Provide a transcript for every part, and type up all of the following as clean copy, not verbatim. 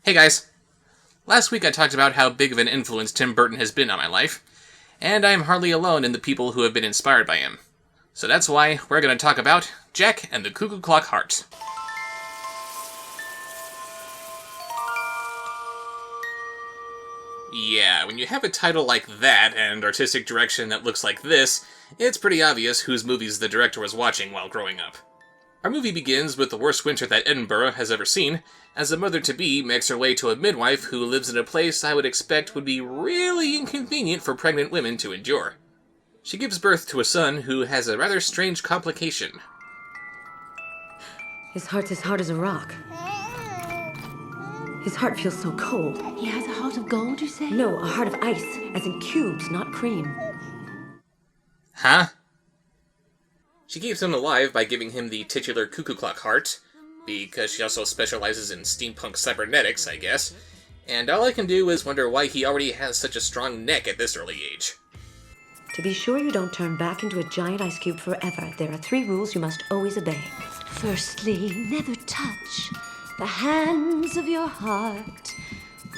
Hey guys, last week I talked about how big of an influence Tim Burton has been on my life, and I am hardly alone in the people who have been inspired by him. So that's why we're going to talk about Jack and the Cuckoo Clock Heart. Yeah, when you have a title like that and artistic direction that looks like this, it's pretty obvious whose movies the director was watching while growing up. Our movie begins with the worst winter that Edinburgh has ever seen, as a mother-to-be makes her way to a midwife who lives in a place I would expect would be really inconvenient for pregnant women to endure. She gives birth to a son who has a rather strange complication. His heart's as hard as a rock. His heart feels so cold. He has a heart of gold, you say? No, a heart of ice, as in cubes, not cream. Huh? She keeps him alive by giving him the titular Cuckoo Clock Heart, because she also specializes in steampunk cybernetics, I guess, and all I can do is wonder why he already has such a strong neck at this early age. To be sure you don't turn back into a giant ice cube forever, there are 3 rules you must always obey. Firstly, never touch the hands of your heart.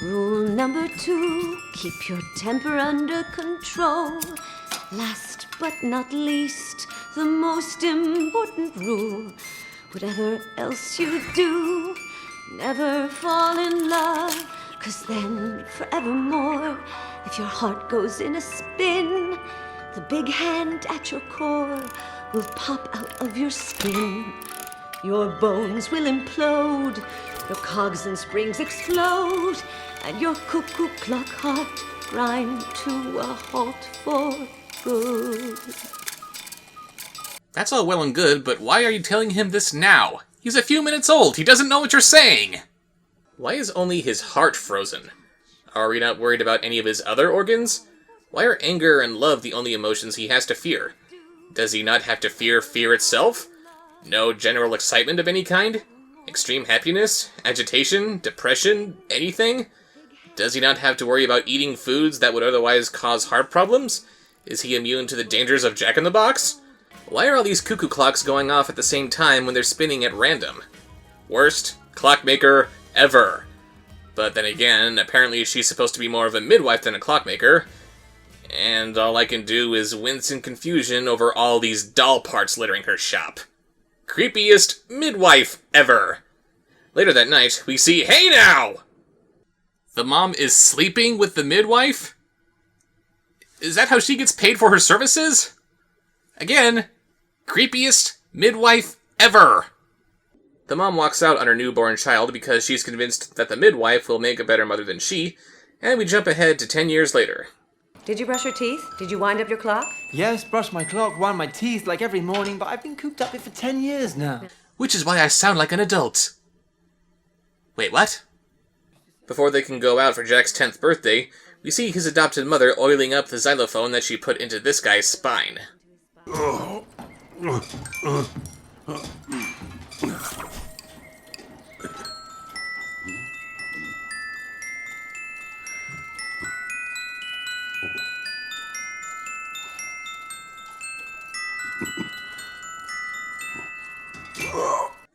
Rule number 2, keep your temper under control. Last but not least, the most important rule, whatever else you do, never fall in love, 'cause then forevermore, if your heart goes in a spin, the big hand at your core will pop out of your skin. Your bones will implode, your cogs and springs explode, and your cuckoo clock heart grind to a halt for good. That's all well and good, but why are you telling him this now? He's a few minutes old, he doesn't know what you're saying! Why is only his heart frozen? Are we not worried about any of his other organs? Why are anger and love the only emotions he has to fear? Does he not have to fear fear itself? No general excitement of any kind? Extreme happiness? Agitation? Depression? Anything? Does he not have to worry about eating foods that would otherwise cause heart problems? Is he immune to the dangers of Jack-in-the-Box? Why are all these cuckoo clocks going off at the same time when they're spinning at random? Worst clockmaker ever. But then again, apparently she's supposed to be more of a midwife than a clockmaker, and all I can do is wince in confusion over all these doll parts littering her shop. Creepiest midwife ever! Later that night, we see, hey now! The mom is sleeping with the midwife? Is that how she gets paid for her services? Again, creepiest midwife ever! The mom walks out on her newborn child because she's convinced that the midwife will make a better mother than she, and we jump ahead to 10 years later. Did you brush your teeth? Did you wind up your clock? Yes, brush my clock, wind my teeth like every morning, but I've been cooped up here for 10 years now. Which is why I sound like an adult. Wait, what? Before they can go out for Jack's 10th birthday, we see his adopted mother oiling up the xylophone that she put into this guy's spine.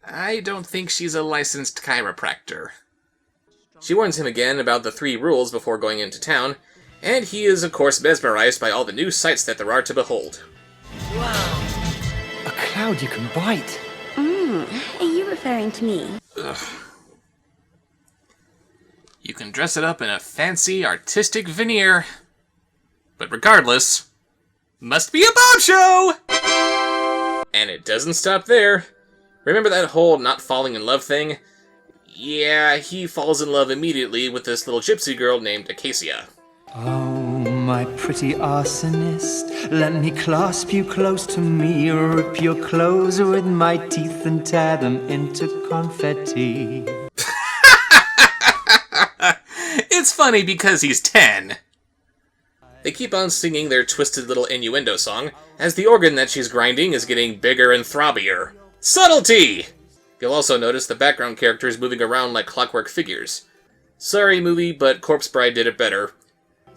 I don't think she's a licensed chiropractor. She warns him again about the 3 rules before going into town, and he is of course mesmerized by all the new sights that there are to behold. Wow! A cloud you can bite. Are you referring to me? Ugh. You can dress it up in a fancy, artistic veneer. But regardless, must be a bomb show! And it doesn't stop there. Remember that whole not falling in love thing? Yeah, he falls in love immediately with this little gypsy girl named Acacia. Oh, my pretty arsonist, let me clasp you close to me, rip your clothes with my teeth and tear them into confetti. It's funny because he's 10. They keep on singing their twisted little innuendo song, as the organ that she's grinding is getting bigger and throbbier. Subtlety! You'll also notice the background characters moving around like clockwork figures. Sorry, movie, but Corpse Bride did it better.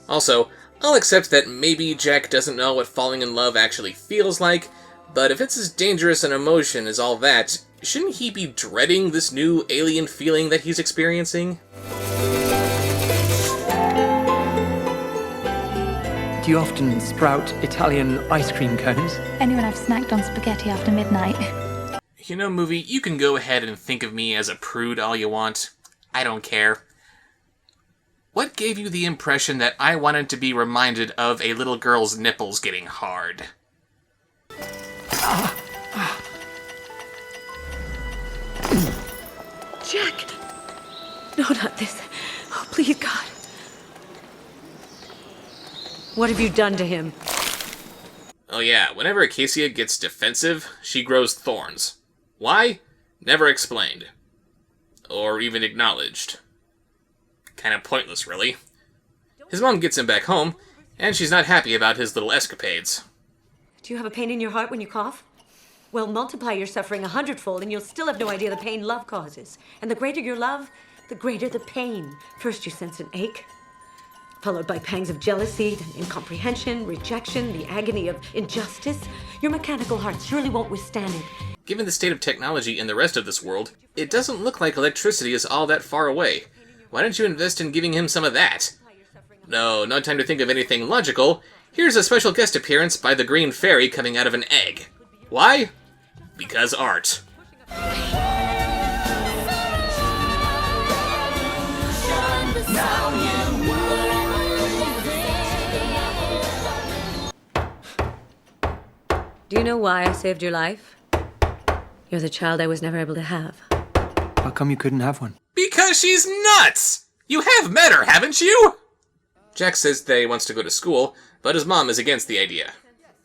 Also, I'll accept that maybe Jack doesn't know what falling in love actually feels like, but if it's as dangerous an emotion as all that, shouldn't he be dreading this new alien feeling that he's experiencing? Do you often sprout Italian ice cream cones? Only when I've snacked on spaghetti after midnight. You know, movie, you can go ahead and think of me as a prude all you want. I don't care. What gave you the impression that I wanted to be reminded of a little girl's nipples getting hard? Jack! No, not this. Oh, please, God. What have you done to him? Oh yeah, whenever Acacia gets defensive, she grows thorns. Why? Never explained. Or even acknowledged. Kinda pointless, really. His mom gets him back home, and she's not happy about his little escapades. Do you have a pain in your heart when you cough? Well, multiply your suffering 100-fold, and you'll still have no idea the pain love causes. And the greater your love, the greater the pain. First you sense an ache, followed by pangs of jealousy, then incomprehension, rejection, the agony of injustice. Your mechanical heart surely won't withstand it. Given the state of technology in the rest of this world, it doesn't look like electricity is all that far away. Why don't you invest in giving him some of that? No, no time to think of anything logical. Here's a special guest appearance by the Green Fairy coming out of an egg. Why? Because art. Do you know why I saved your life? You're the child I was never able to have. How come you couldn't have one? Because she's nuts! You have met her, haven't you? Jack says that he wants to go to school, but his mom is against the idea.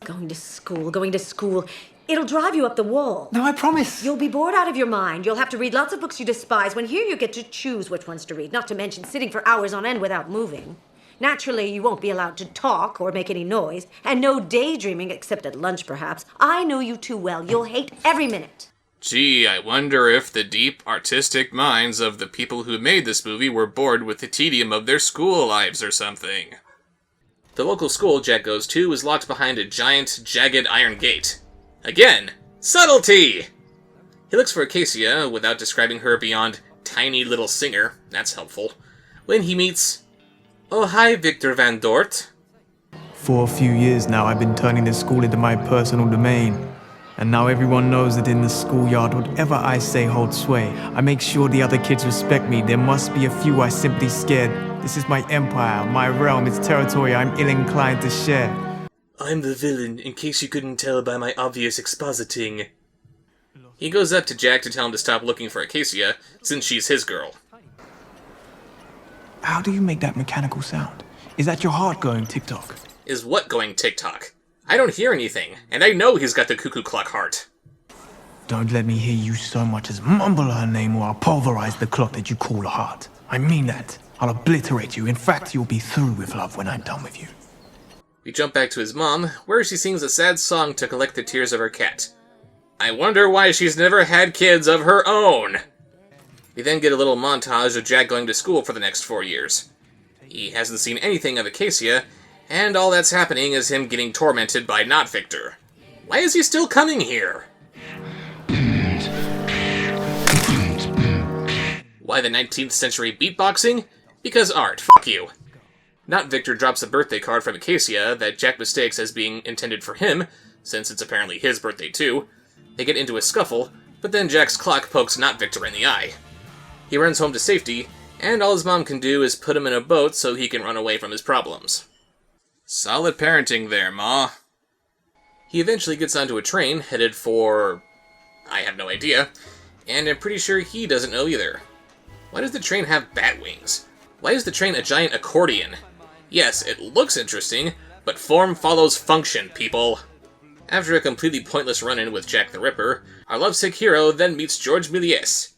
Going to school. It'll drive you up the wall. No, I promise. You'll be bored out of your mind. You'll have to read lots of books you despise, when here you get to choose which ones to read, not to mention sitting for hours on end without moving. Naturally, you won't be allowed to talk or make any noise, and no daydreaming except at lunch, perhaps. I know you too well. You'll hate every minute. Gee, I wonder if the deep, artistic minds of the people who made this movie were bored with the tedium of their school lives or something. The local school Jack goes to is locked behind a giant, jagged iron gate. Again, subtlety! He looks for Acacia without describing her beyond tiny little singer. That's helpful. When he meets... Oh, hi, Victor Van Dort. For a few years now, I've been turning this school into my personal domain. And now everyone knows that in the schoolyard, whatever I say holds sway. I make sure the other kids respect me. There must be a few I simply scared. This is my empire, my realm, it's territory I'm ill-inclined to share. I'm the villain, in case you couldn't tell by my obvious expositing. He goes up to Jack to tell him to stop looking for Acacia, since she's his girl. How do you make that mechanical sound? Is that your heart going tick-tock? Is what going tick-tock? I don't hear anything, and I know he's got the cuckoo clock heart. Don't let me hear you so much as mumble her name or I'll pulverize the clock that you call a heart. I mean that. I'll obliterate you. In fact, you'll be through with love when I'm done with you. We jump back to his mom, where she sings a sad song to collect the tears of her cat. I wonder why she's never had kids of her own! We then get a little montage of Jack going to school for the next 4 years. He hasn't seen anything of Acacia, and all that's happening is him getting tormented by not Victor. Why is he still coming here? Why the 19th century beatboxing? Because art, fuck you. Not Victor drops a birthday card from Acacia that Jack mistakes as being intended for him, since it's apparently his birthday too. They get into a scuffle, but then Jack's clock pokes Not Victor in the eye. He runs home to safety, and all his mom can do is put him in a boat so he can run away from his problems. Solid parenting there, Ma. He eventually gets onto a train headed for... I have no idea, and I'm pretty sure he doesn't know either. Why does the train have bat wings? Why is the train a giant accordion? Yes, it looks interesting, but form follows function, people. After a completely pointless run-in with Jack the Ripper, our lovesick hero then meets George Méliès.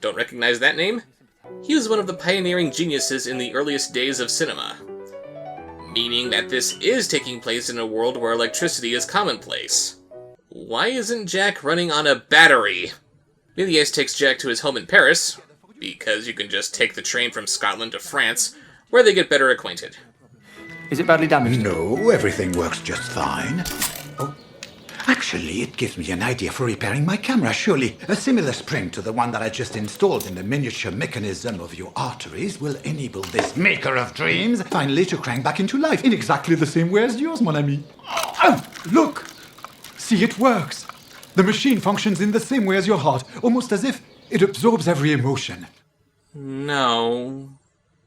Don't recognize that name? He was one of the pioneering geniuses in the earliest days of cinema. Meaning that this is taking place in a world where electricity is commonplace. Why isn't Jack running on a battery? Méliès takes Jack to his home in Paris, because you can just take the train from Scotland to France, where they get better acquainted. Is it badly damaged? No, everything works just fine. Oh, Actually, it gives me an idea for repairing my camera, surely. A similar spring to the one that I just installed in the miniature mechanism of your arteries will enable this maker of dreams finally to crank back into life in exactly the same way as yours, mon ami. Oh, look! See, it works. The machine functions in the same way as your heart, almost as if it absorbs every emotion. No.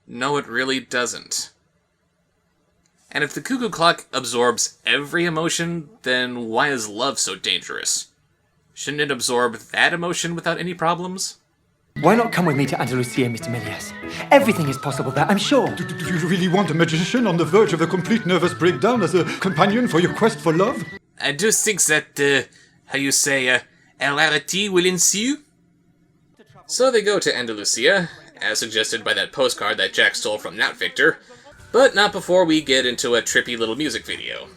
No, it really doesn't. And if the cuckoo clock absorbs every emotion, then why is love so dangerous? Shouldn't it absorb that emotion without any problems? Why not come with me to Andalusia, Mr. Milius? Everything is possible there, I'm sure. Do you really want a magician on the verge of a complete nervous breakdown as a companion for your quest for love? I do think that, how you say, hilarity will ensue? So they go to Andalusia, as suggested by that postcard that Jack stole from Not Victor, but not before we get into a trippy little music video.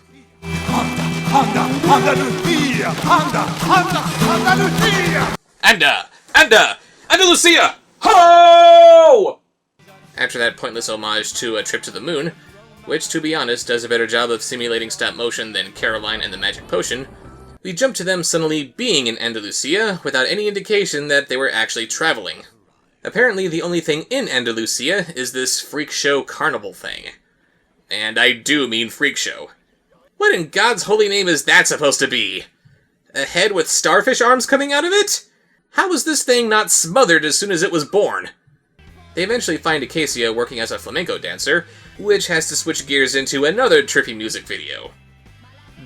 Andalusia! Ho! After that pointless homage to A Trip to the Moon, which, to be honest, does a better job of simulating stop motion than Caroline and the Magic Potion, we jump to them suddenly being in Andalusia without any indication that they were actually traveling. Apparently, the only thing in Andalusia is this freak show carnival thing. And I do mean freak show. What in God's holy name is that supposed to be? A head with starfish arms coming out of it? How was this thing not smothered as soon as it was born? They eventually find Acacia working as a flamenco dancer, which has to switch gears into another trippy music video.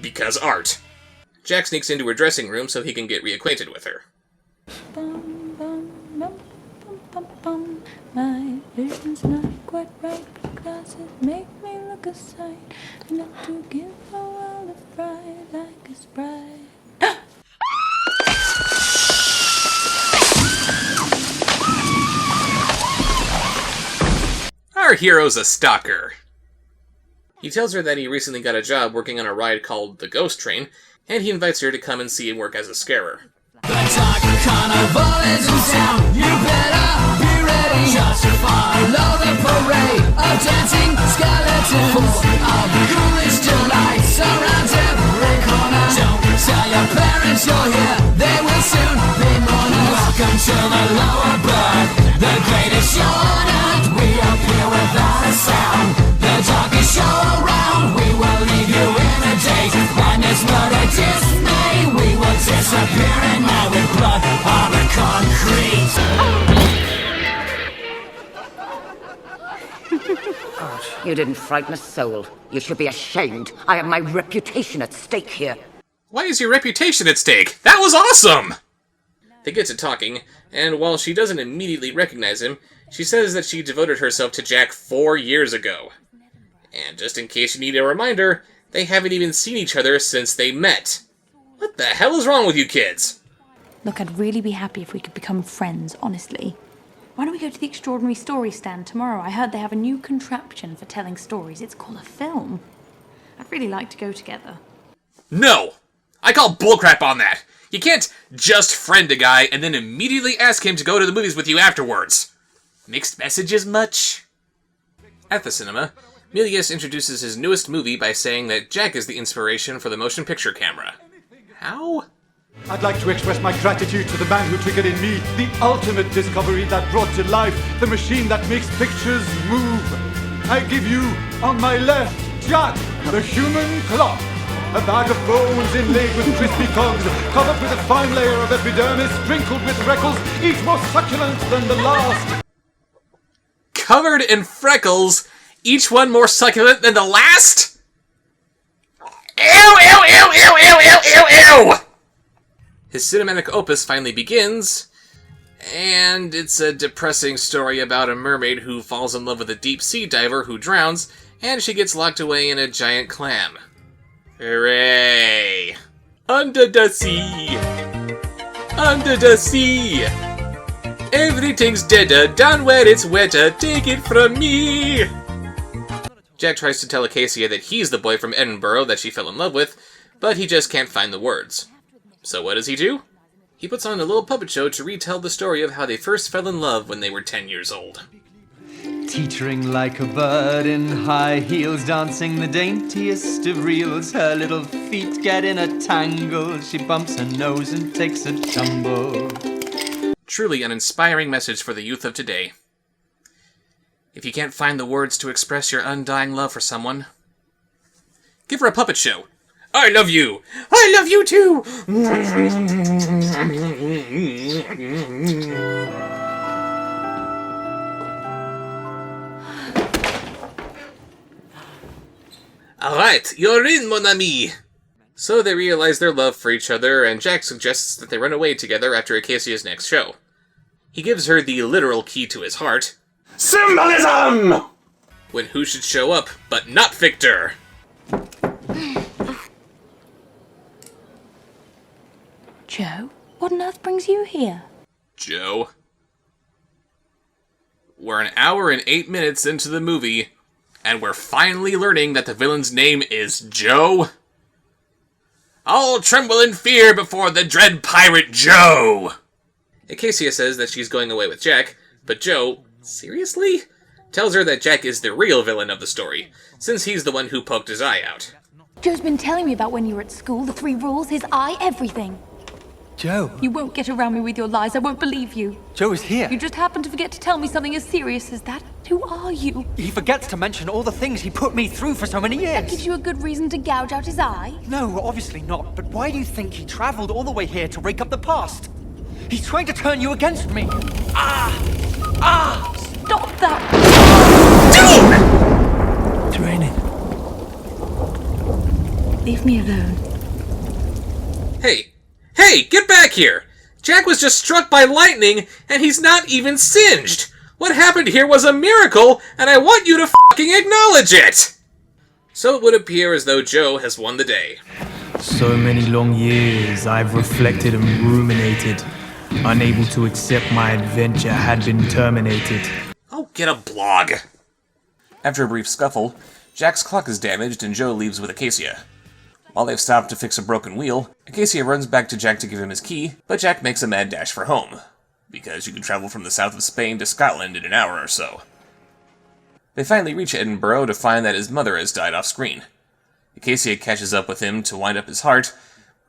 Because art. Jack sneaks into her dressing room so he can get reacquainted with her. My vision's not quite right because it makes me look a sight. Enough to give a world of pride like a sprite. Our hero's a stalker. He tells her that he recently got a job working on a ride called the Ghost Train, and he invites her to come and see him work as a scarer. The talking carnival is in town. You better be ready. Just follow the parade of dancing skeletons. Full of ghoulish delight surrounds every corner. Don't tell your parents you're here. They will soon be mourners. Welcome to the lower berth, the greatest show on earth. We appear without a sound. The darkest show around. We will leave you in a daze. Madness, murder, dismay. We will disappear and now with blood on the concrete. You didn't frighten a soul. You should be ashamed. I have my reputation at stake here. Why is your reputation at stake? That was awesome! They get to talking, and while she doesn't immediately recognize him, she says that she devoted herself to Jack 4 years ago. And just in case you need a reminder, they haven't even seen each other since they met. What the hell is wrong with you kids? Look, I'd really be happy if we could become friends, honestly. Why don't we go to the Extraordinary Story stand tomorrow? I heard they have a new contraption for telling stories. It's called a film. I'd really like to go together. No! I call bullcrap on that! You can't just friend a guy and then immediately ask him to go to the movies with you afterwards. Mixed messages much? At the cinema, Milius introduces his newest movie by saying that Jack is the inspiration for the motion picture camera. How? I'd like to express my gratitude to the man who triggered in me the ultimate discovery that brought to life the machine that makes pictures move. I give you, on my left, Jack, the human clock. A bag of bones inlaid with crispy cogs, covered with a fine layer of epidermis, sprinkled with freckles, each more succulent than the last. Covered in freckles, each one more succulent than the last? Ew, ew, ew, ew, ew, ew, ew, ew! His cinematic opus finally begins, and it's a depressing story about a mermaid who falls in love with a deep-sea diver who drowns, and she gets locked away in a giant clam. Hooray! Under the sea! Under the sea! Everything's deader down where it's wetter, take it from me! Jack tries to tell Acacia that he's the boy from Edinburgh that she fell in love with, but he just can't find the words. So what does he do? He puts on a little puppet show to retell the story of how they first fell in love when they were 10 years old. Teetering like a bird in high heels, dancing the daintiest of reels. Her little feet get in a tangle. She bumps her nose and takes a tumble. Truly an inspiring message for the youth of today. If you can't find the words to express your undying love for someone, give her a puppet show. I love you! I love you too! Alright, you're in, mon ami! So they realize their love for each other, and Jack suggests that they run away together after Acacia's next show. He gives her the literal key to his heart. Symbolism! When who should show up, but not Victor? Joe, what on earth brings you here? Joe. We're an hour and 8 minutes into the movie, and we're finally learning that the villain's name is Joe? I'll tremble in fear before the dread pirate Joe! Acacia says that she's going away with Jack, but Joe, seriously? Tells her that Jack is the real villain of the story, since he's the one who poked his eye out. Joe's been telling me about when you were at school, the 3 rules, his eye, everything. Joe. You won't get around me with your lies. I won't believe you. Joe is here. You just happened to forget to tell me something as serious as that. Who are you? He forgets to mention all the things he put me through for so many years. That gives you a good reason to gouge out his eye? No, obviously not. But why do you think he traveled all the way here to rake up the past? He's trying to turn you against me. Stop that! It's raining. Leave me alone. Hey, get back here! Jack was just struck by lightning, and he's not even singed! What happened here was a miracle, and I want you to fucking acknowledge it! So it would appear as though Joe has won the day. So many long years I've reflected and ruminated, unable to accept my adventure had been terminated. Oh, get a blog. After a brief scuffle, Jack's clock is damaged and Joe leaves with Acacia. While they've stopped to fix a broken wheel, Acacia runs back to Jack to give him his key, but Jack makes a mad dash for home, because you can travel from the south of Spain to Scotland in an hour or so. They finally reach Edinburgh to find that his mother has died off screen. Acacia catches up with him to wind up his heart,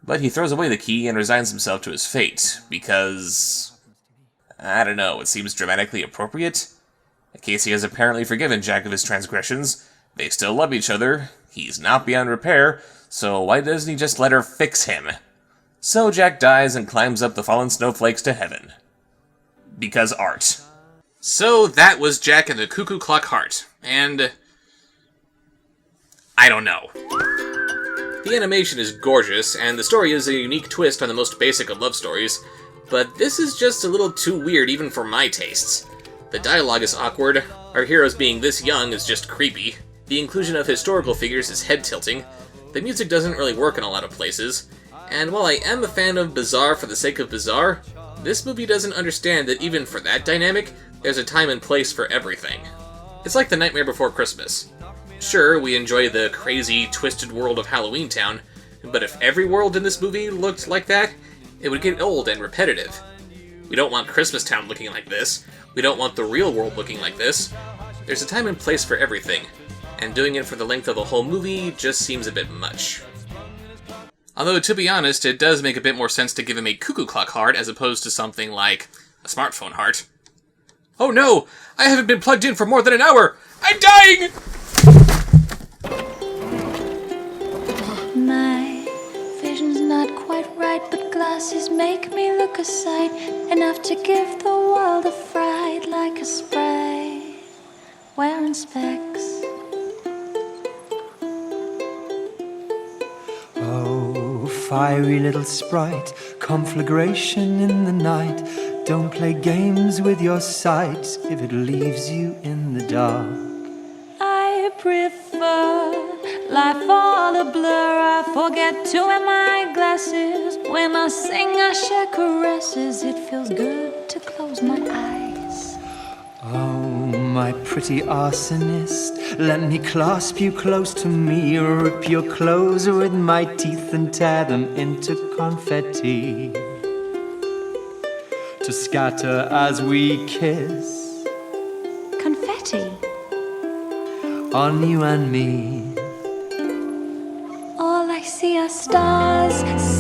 but he throws away the key and resigns himself to his fate, because... I don't know, it seems dramatically appropriate? Acacia has apparently forgiven Jack of his transgressions, they still love each other, he's not beyond repair, so why doesn't he just let her fix him? So Jack dies and climbs up the fallen snowflakes to heaven. Because art. So that was Jack and the Cuckoo Clock Heart, and... I don't know. The animation is gorgeous, and the story is a unique twist on the most basic of love stories, but this is just a little too weird even for my tastes. The dialogue is awkward, our heroes being this young is just creepy, the inclusion of historical figures is head-tilting, the music doesn't really work in a lot of places, and while I am a fan of bizarre for the sake of bizarre, this movie doesn't understand that even for that dynamic, there's a time and place for everything. It's like The Nightmare Before Christmas. Sure, we enjoy the crazy, twisted world of Halloween Town, but if every world in this movie looked like that, it would get old and repetitive. We don't want Christmas Town looking like this, we don't want the real world looking like this. There's a time and place for everything, and doing it for the length of the whole movie just seems a bit much. Although, to be honest, it does make a bit more sense to give him a cuckoo clock heart as opposed to something like a smartphone heart. Oh no! I haven't been plugged in for more than an hour! I'm dying! My vision's not quite right, but glasses make me look a sight, enough to give the world a fright, like a sprite wearing specs. Oh, fiery little sprite, conflagration in the night. Don't play games with your sight if it leaves you in the dark. I prefer life all a blur. I forget to wear my glasses. When I sing, I share caresses. It feels good to close my eyes. Oh, my pretty arsonist, let me clasp you close to me, rip your clothes with my teeth and tear them into confetti, to scatter as we kiss. Confetti? on you and me. All I see are stars.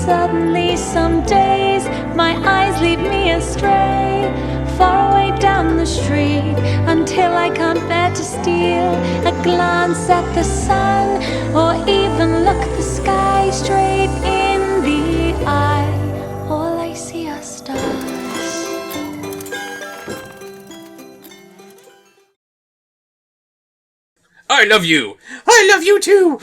Suddenly some days my eyes lead me astray, far away down the street, until I can't bear to steal a glance at the sun, or even look the sky straight in the eye. All I see are stars. I love you! I love you too!